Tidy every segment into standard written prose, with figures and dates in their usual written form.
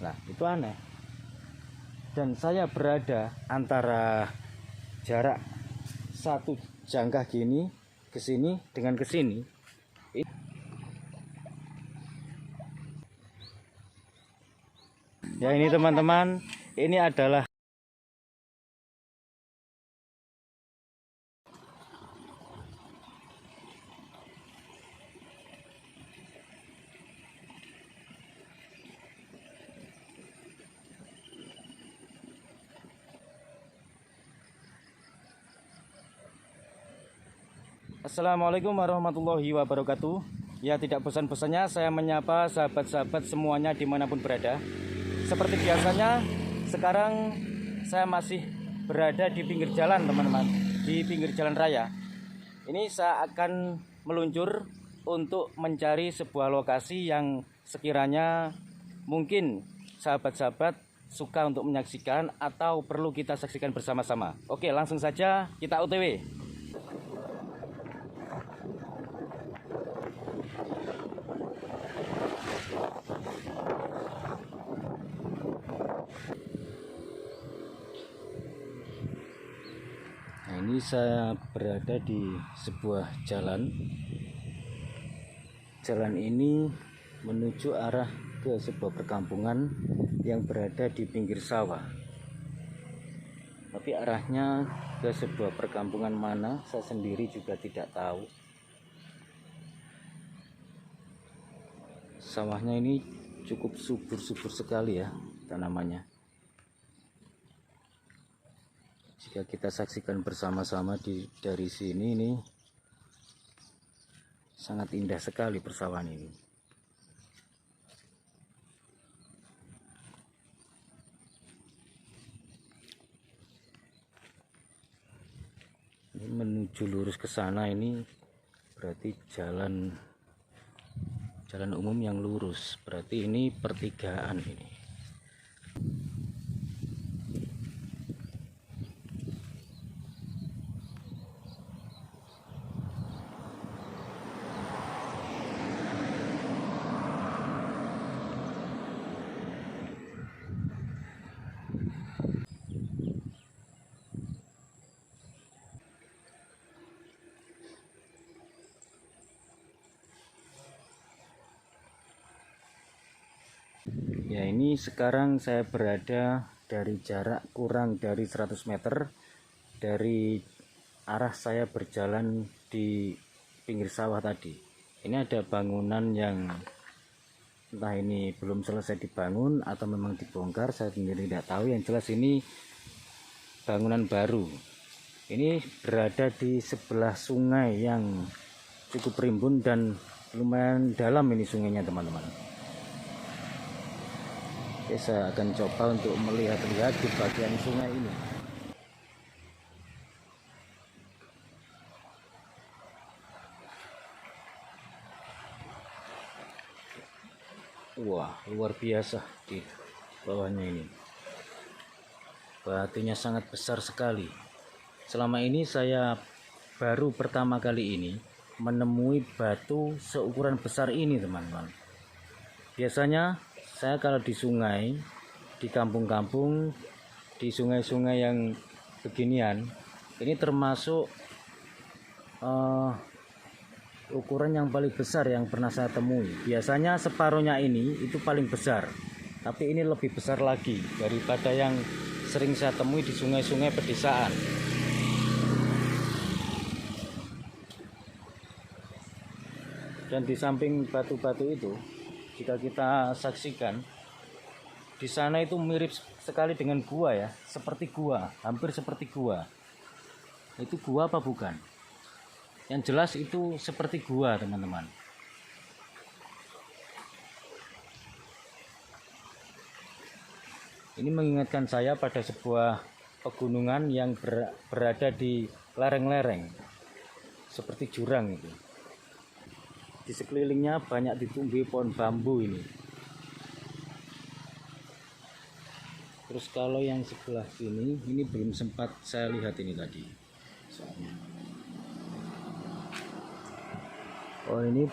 Nah, itu aneh. Dan saya berada antara jarak satu jangkah gini ke sini dengan ke sini. Ya, ini teman-teman, ini adalah Assalamualaikum warahmatullahi wabarakatuh. Ya, tidak bosan-bosannya saya menyapa sahabat-sahabat semuanya dimanapun berada. Seperti biasanya, sekarang saya masih berada di pinggir jalan teman-teman, di pinggir jalan raya. Ini saya akan meluncur untuk mencari sebuah lokasi yang sekiranya mungkin sahabat-sahabat suka untuk menyaksikan atau perlu kita saksikan bersama-sama. Oke, langsung saja kita OTW. Nah, ini saya berada di sebuah jalan. Jalan ini menuju arah ke sebuah perkampungan yang berada di pinggir sawah. Tapi arahnya ke sebuah perkampungan mana, saya sendiri juga tidak tahu. Sawahnya ini cukup subur-subur sekali ya tanamannya. Jika kita saksikan bersama-sama dari sini, ini sangat indah sekali persawahan ini. Ini menuju lurus ke sana, ini berarti jalan umum yang lurus. Berarti ini pertigaan ini. Ya, ini sekarang saya berada dari jarak kurang dari 100 meter dari arah saya berjalan di pinggir sawah tadi. Ini ada bangunan yang entah ini belum selesai dibangun atau memang dibongkar, saya sendiri tidak tahu. Yang jelas ini bangunan baru. Ini berada di sebelah sungai yang cukup rimbun dan lumayan dalam ini sungainya teman-teman. Oke, saya akan coba untuk melihat-lihat di bagian sungai ini. Wah, luar biasa di bawahnya ini. Batunya sangat besar sekali. Selama ini saya baru pertama kali ini menemui batu seukuran besar ini teman-teman. Biasanya saya kalau di sungai, di kampung-kampung, di sungai-sungai yang beginian, ini termasuk ukuran yang paling besar yang pernah saya temui. Biasanya separuhnya ini itu paling besar, tapi ini lebih besar lagi daripada yang sering saya temui di sungai-sungai pedesaan. Dan di samping batu-batu itu, jika kita saksikan, di sana itu mirip sekali dengan gua ya, seperti gua, hampir seperti gua. Itu gua apa bukan? Yang jelas itu seperti gua teman-teman. Ini mengingatkan saya pada sebuah pegunungan yang berada di lereng-lereng, seperti jurang itu. Di sekelilingnya banyak ditumbuhi pohon bambu ini. Terus kalau yang sebelah sini, ini belum sempat saya lihat ini tadi. Oh, ini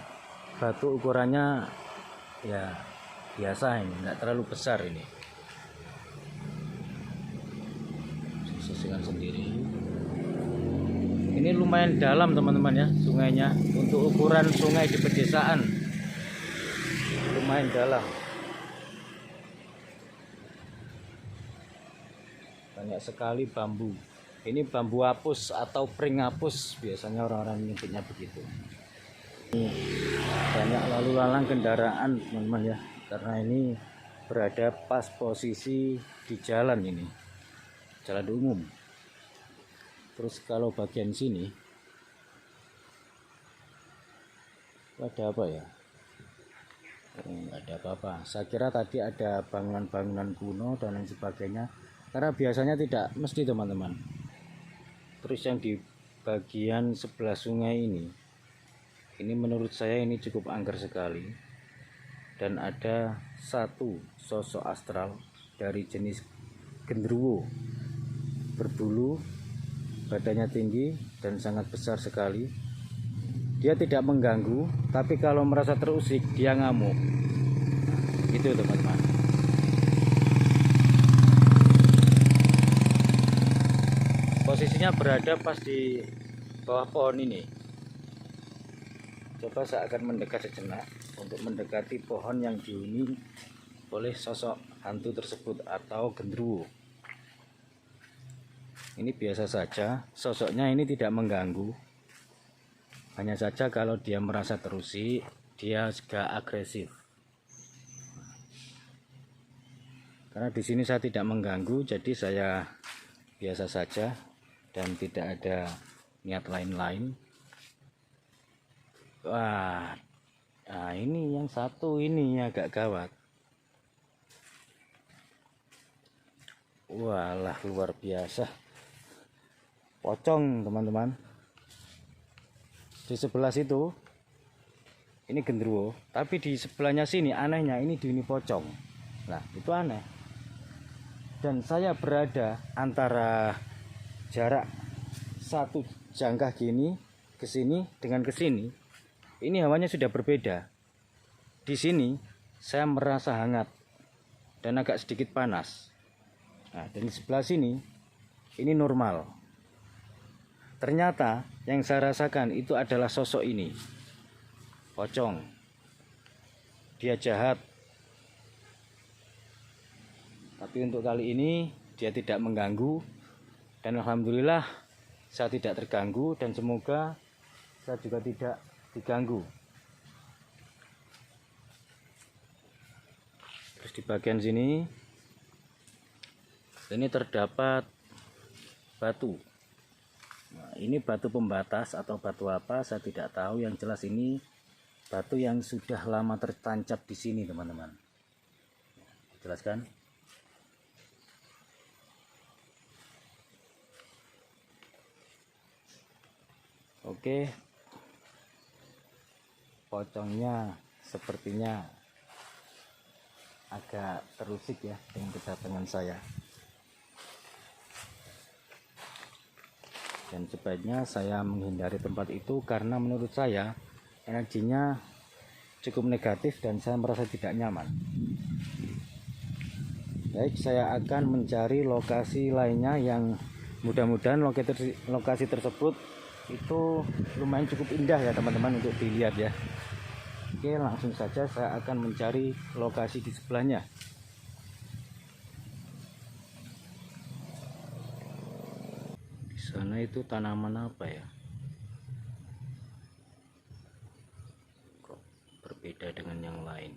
batu ukurannya ya biasa ini, enggak terlalu besar ini. Sesuaikan sendiri. Ini lumayan dalam teman-teman ya sungainya, untuk ukuran sungai di pedesaan lumayan dalam. Banyak sekali bambu. Ini bambu apus atau pring apus, biasanya orang-orang menyebutnya begitu. Ini banyak lalu lalang kendaraan teman-teman ya, karena ini berada pas posisi di jalan ini, jalan umum. Terus kalau bagian sini ada apa ya? Nggak ada apa-apa. Saya kira tadi ada bangunan-bangunan kuno dan lain sebagainya, karena biasanya tidak mesti teman-teman. Terus yang di bagian sebelah sungai ini menurut saya ini cukup angker sekali, dan ada satu sosok astral dari jenis genderuwo, berbulu, badannya tinggi dan sangat besar sekali. Dia tidak mengganggu, tapi kalau merasa terusik dia ngamuk. Itu teman-teman. Posisinya berada pas di bawah pohon ini. Coba saya akan mendekat sejenak untuk mendekati pohon yang dihuni oleh sosok hantu tersebut atau genderuwo. Ini biasa saja, sosoknya ini tidak mengganggu. Hanya saja kalau dia merasa terusik, dia juga agresif. Karena di sini saya tidak mengganggu, jadi saya biasa saja dan tidak ada niat lain-lain. Wah, nah ini yang satu ini agak gawat. Walah, luar biasa. Pocong teman-teman. Di sebelah situ ini genderuwo, tapi di sebelahnya sini anehnya ini dihuni pocong. Nah itu aneh. Dan saya berada antara jarak satu jangkah gini ke sini dengan ke sini. Ini hawanya sudah berbeda. Di sini saya merasa hangat dan agak sedikit panas. Nah, dan di sebelah sini ini normal. Ternyata yang saya rasakan itu adalah sosok ini, pocong. Dia jahat, tapi untuk kali ini dia tidak mengganggu, dan alhamdulillah saya tidak terganggu, dan semoga saya juga tidak diganggu. Terus di bagian sini ini terdapat batu. Nah, ini batu pembatas atau batu apa saya tidak tahu, yang jelas ini batu yang sudah lama tertancap di sini teman-teman. Jelaskan. Oke, pocongnya sepertinya agak terusik ya dengan kedatangan saya. Dan sebaiknya saya menghindari tempat itu karena menurut saya energinya cukup negatif dan saya merasa tidak nyaman. Baik, saya akan mencari lokasi lainnya yang mudah-mudahan lokasi tersebut itu lumayan cukup indah ya teman-teman untuk dilihat ya. Oke, langsung saja saya akan mencari lokasi di sebelahnya. Sana itu tanaman apa ya? Kok berbeda dengan yang lain?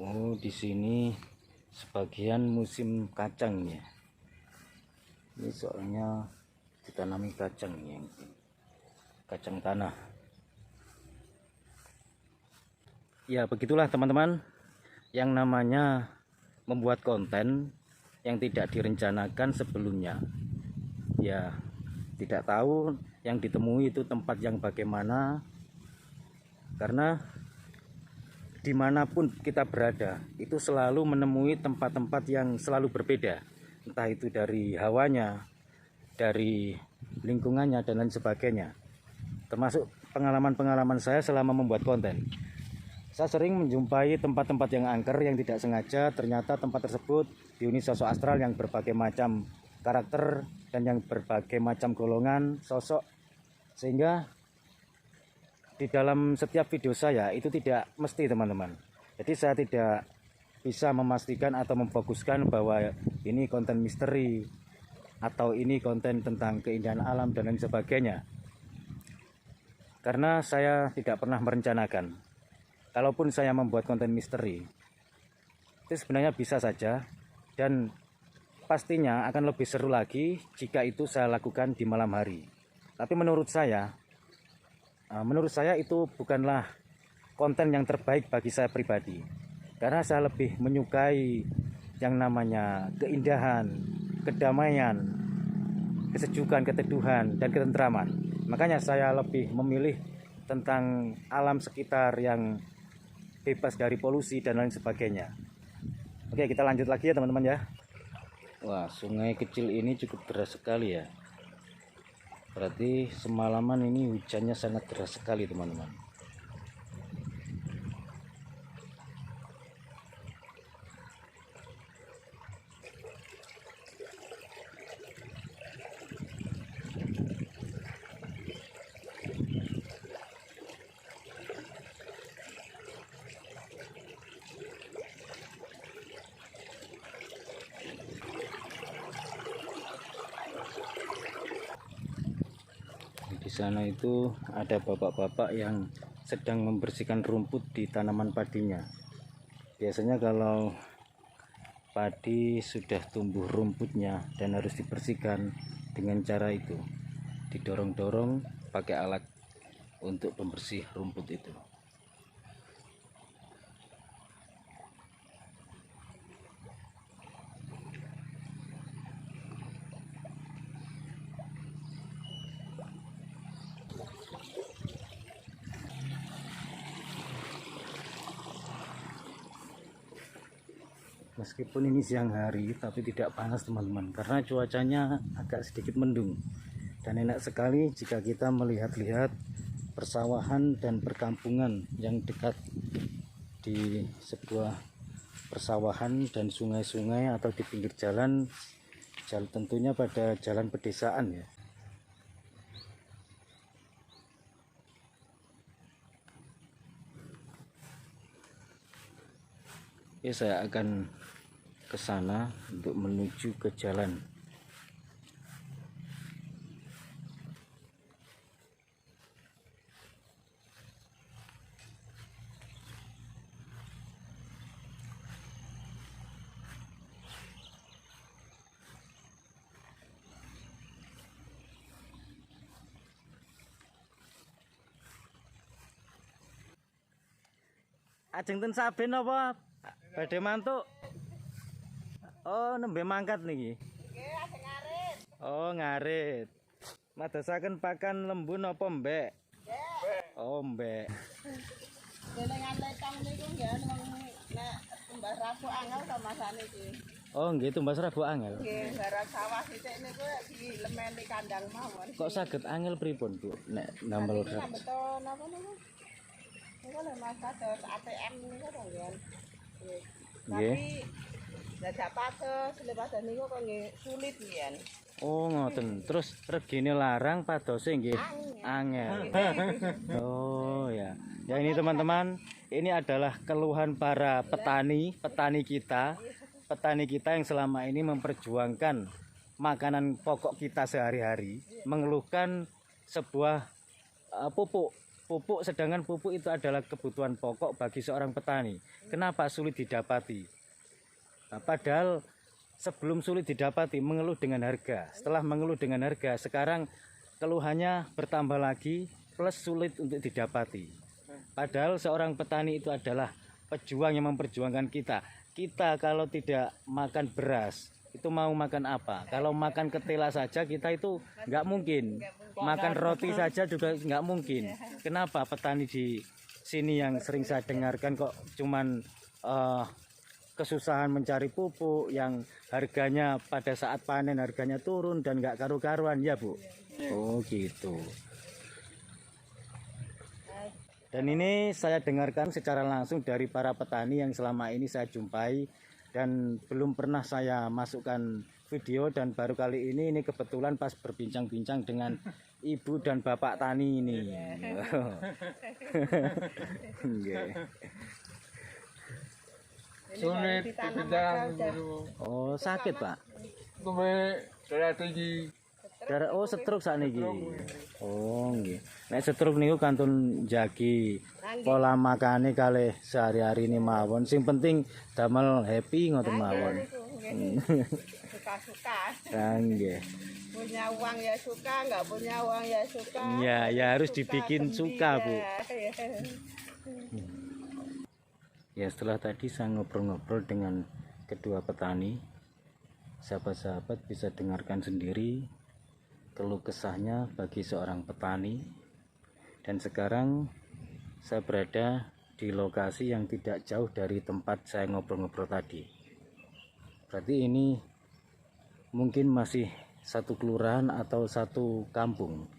Oh, di sini sebagian musim kacang ya. Ini soalnya ditanami kacang ya, kacang tanah. Ya begitulah teman-teman, yang namanya membuat konten yang tidak direncanakan sebelumnya. Ya tidak tahu yang ditemui itu tempat yang bagaimana, karena dimanapun kita berada itu selalu menemui tempat-tempat yang selalu berbeda, entah itu dari hawanya, dari lingkungannya, dan lain sebagainya. Termasuk pengalaman-pengalaman saya selama membuat konten. Saya sering menjumpai tempat-tempat yang angker yang tidak sengaja ternyata tempat tersebut dihuni sosok astral yang berbagai macam karakter dan yang berbagai macam golongan sosok, sehingga di dalam setiap video saya itu tidak mesti, teman-teman. Jadi saya tidak bisa memastikan atau memfokuskan bahwa ini konten misteri atau ini konten tentang keindahan alam dan lain sebagainya, karena saya tidak pernah merencanakan. Kalaupun saya membuat konten misteri, itu sebenarnya bisa saja, dan pastinya akan lebih seru lagi jika itu saya lakukan di malam hari. Tapi menurut saya itu bukanlah konten yang terbaik bagi saya pribadi, karena saya lebih menyukai yang namanya keindahan, kedamaian, kesejukan, keteduhan, dan ketentraman. Makanya saya lebih memilih tentang alam sekitar yang bebas dari polusi dan lain sebagainya. Oke, kita lanjut lagi ya teman-teman ya. Wah, sungai kecil ini cukup deras sekali ya. Berarti semalaman ini hujannya sangat deras sekali, teman-teman. Di sana itu ada bapak-bapak yang sedang membersihkan rumput di tanaman padinya. Biasanya kalau padi sudah tumbuh rumputnya dan harus dibersihkan dengan cara itu, didorong-dorong pakai alat untuk pembersih rumput itu. Meskipun ini siang hari, tapi tidak panas teman-teman, karena cuacanya agak sedikit mendung. Dan enak sekali jika kita melihat-lihat persawahan dan perkampungan yang dekat di sebuah persawahan dan sungai-sungai atau di pinggir jalan, tentunya pada jalan pedesaan ya. Oke, saya akan ke sana untuk menuju ke jalan. Ajeng ten saben apa? Badhe mantuk. Oh, nembe mangkat niki. Nggih, ajeng ngarit. Oh, ngarit. Madosaken pakan lembun apa mbek? Mbek. Oh, mbek. Jenengan lekang niku nggih nek tumbas Rabu angel ta masane iki. Oh, nggih tumbas Rabu angel. Nggih, garap sawah sithik niku dilemeni kandang mawon. Kok saged angel pripun, Bu? Nek nambel beton napa niku? Niku lho Mas kados ATM niku to nggih. Tapi dadak pados lepas niku kok nggih sulit nggih. Oh, ngoten. Terus regine larang padose nggih angel. Oh ya. Ya ini teman-teman, ini adalah keluhan para petani kita yang selama ini memperjuangkan makanan pokok kita sehari-hari, mengeluhkan sebuah pupuk, sedangkan pupuk itu adalah kebutuhan pokok bagi seorang petani. Kenapa sulit didapati? Nah, padahal sebelum sulit didapati mengeluh dengan harga. Setelah mengeluh dengan harga, sekarang keluhannya bertambah lagi plus sulit untuk didapati. Padahal seorang petani itu adalah pejuang yang memperjuangkan kita. Kita kalau tidak makan beras, itu mau makan apa. Kalau makan ketela saja kita itu nggak mungkin, makan roti saja juga nggak mungkin. Kenapa? Petani di sini yang sering saya dengarkan kok cuman kesusahan mencari pupuk yang harganya pada saat panen harganya turun dan nggak karu-karuan ya Bu. Oh gitu. Dan ini saya dengarkan secara langsung dari para petani yang selama ini saya jumpai dan belum pernah saya masukkan video, dan baru kali ini kebetulan pas berbincang-bincang dengan ibu dan bapak tani ini. Oh sakit Pak? Darah tinggi. Oh stroke saat ini. Oh nggih. Nek stroke niku kantun jagi pola makane kalih sehari-hari ini mawon. Sing penting damel happy ngoten mawon. Suka-suka. Nggih. Punya uang ya suka, nggak punya uang ya suka. Iya, ya harus dibikin suka, Bu. Ya setelah tadi saya ngobrol-ngobrol dengan kedua petani, sahabat-sahabat bisa dengarkan sendiri keluh kesahnya bagi seorang petani. Dan sekarang saya berada di lokasi yang tidak jauh dari tempat saya ngobrol-ngobrol tadi. Berarti ini mungkin masih satu kelurahan atau satu kampung.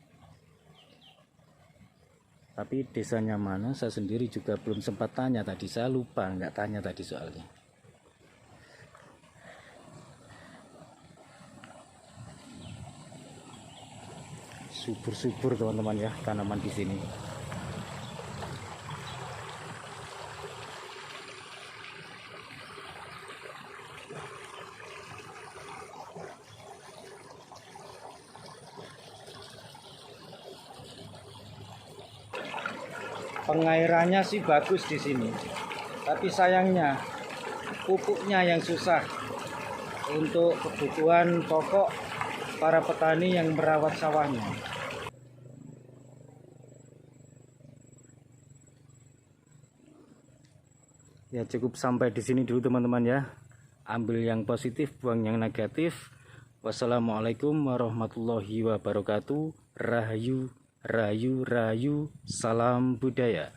Tapi desanya mana saya sendiri juga belum sempat tanya tadi, saya lupa nggak tanya tadi soalnya. Subur-subur teman-teman ya tanaman di sini. Pengairannya sih bagus di sini, tapi sayangnya pupuknya yang susah untuk kebutuhan pokok para petani yang merawat sawahnya. Ya cukup sampai di sini dulu teman-teman ya. Ambil yang positif, buang yang negatif. Wassalamualaikum warahmatullahi wabarakatuh. Rahayu, rahayu, rahayu. Salam budaya.